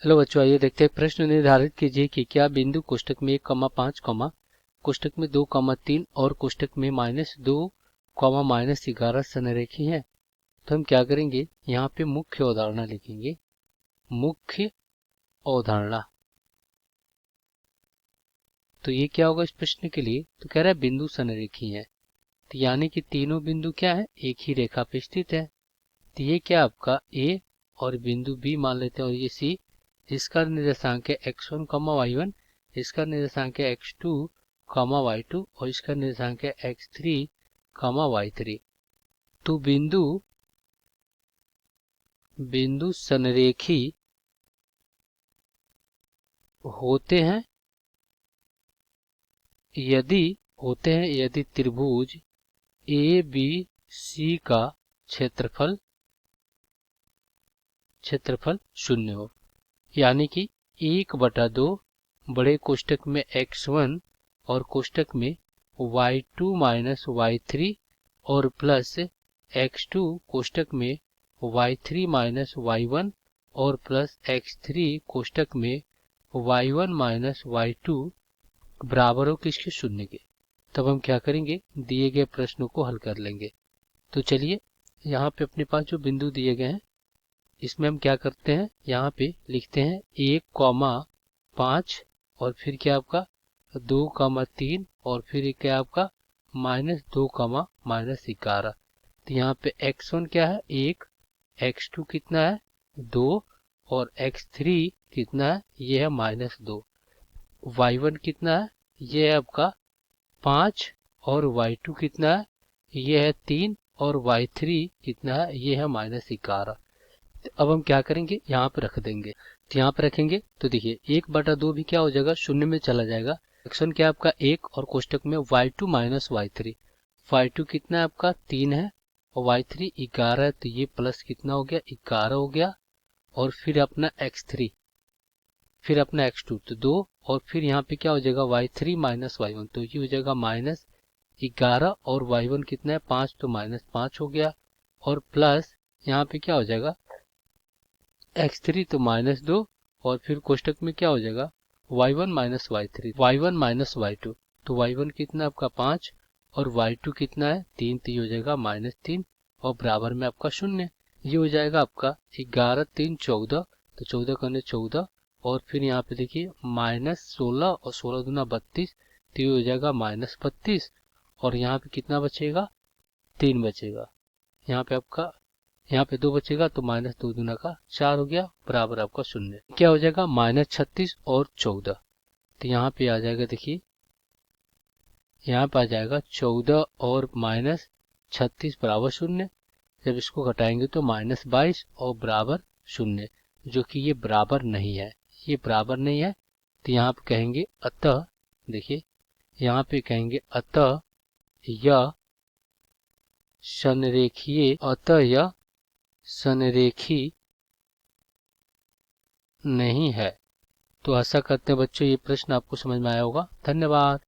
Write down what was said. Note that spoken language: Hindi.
हेलो बच्चों, आइए देखते हैं। प्रश्न निर्धारित कीजिए कि क्या बिंदु कोष्टक में 1,5, कोष्टक में 2,3 और कोष्टक में -2, -11 संरेखी है। तो हम क्या करेंगे, यहाँ पे मुख्य अवधारणा लिखेंगे। मुख्य अवधारणा, तो ये क्या होगा इस प्रश्न के लिए? तो कह रहा है बिंदु संरेखी है, तो यानी कि तीनों बिंदु क्या है, एक ही रेखा पे स्थित है। तो ये क्या आपका ए और बिंदु बी मान लेते हैं, और ये सी। इसका निर्देशांक है x1, y1, इसका निर्देशांक है x2, y2 और इसका निर्देशांक है x3, y3। तो बिंदु संरेखी होते हैं यदि त्रिभुज ए बी सी का क्षेत्रफल 0 हो, यानी कि 1/2 बड़े कोष्टक में x1 और कोष्टक में y2 - y3 और प्लस x2 कोष्टक में y3 - y1 और प्लस x3 कोष्टक में y1 - y2 बराबर हो किसके, 0 के। तब हम क्या करेंगे, दिए गए प्रश्नों को हल कर लेंगे। तो चलिए, यहाँ पे अपने पास जो बिंदु दिए गए हैं इसमें हम क्या करते हैं, यहाँ पे लिखते हैं 1,5 और फिर क्या आपका 2,3 और फिर क्या आपका -2, -11। तो यहाँ पे x1 क्या है 1, x2 कितना है 2 और x3 कितना है, ये है -2। y1 कितना है, ये है आपका 5 और y2 कितना है, ये है 3 और y3 कितना है, ये है -11। अब हम क्या करेंगे, यहाँ पे रख देंगे। तो यहाँ पे रखेंगे तो देखिए 1/2 भी क्या हो जाएगा, 0 में चला जाएगा। एक्शन क्या है आपका 1 और कोष्टक में y2 - y3। y2 कितना है आपका 3 है और y3 11 है, तो ये प्लस कितना हो गया 11 हो गया। और फिर अपना x3, फिर अपना x2 तो 2 और फिर यहाँ पे क्या हो जाएगा y3 - y1, तो ये हो जाएगा -11 और y1 कितना है 5, तो -5 हो गया। और प्लस यहाँ पे क्या हो जाएगा x3 तो -2 और फिर कोष्टक में क्या हो जाएगा y1 - y3, y1 - y2, तो y1 कितना आपका 5 और y2 कितना है 3, तो ये हो जाएगा -3 और बराबर में आपका 0। ये हो जाएगा आपका 11 3 14, तो 14 करने 14 और फिर यहाँ पे देखिए -16 और 16 दूना 32, तो ये हो जाएगा -32 और यहाँ पे कितना बचेगा 3 बचेगा। यहाँ पे 2 बचेगा तो -2 दूना का 4 हो गया, बराबर आपका 0। क्या हो जाएगा -36 और 14, तो यहाँ पे आ जाएगा देखिए, यहाँ पे आ जाएगा 14 और -36 बराबर 0। जब इसको घटाएंगे तो -22 और बराबर 0, जो कि ये बराबर नहीं है, ये बराबर नहीं है। तो यहाँ पे कहेंगे अतः, देखिए यहाँ पे कहेंगे अतः यह संरेखी नहीं है। तो आशा करते हैं बच्चों ये प्रश्न आपको समझ में आया होगा। धन्यवाद।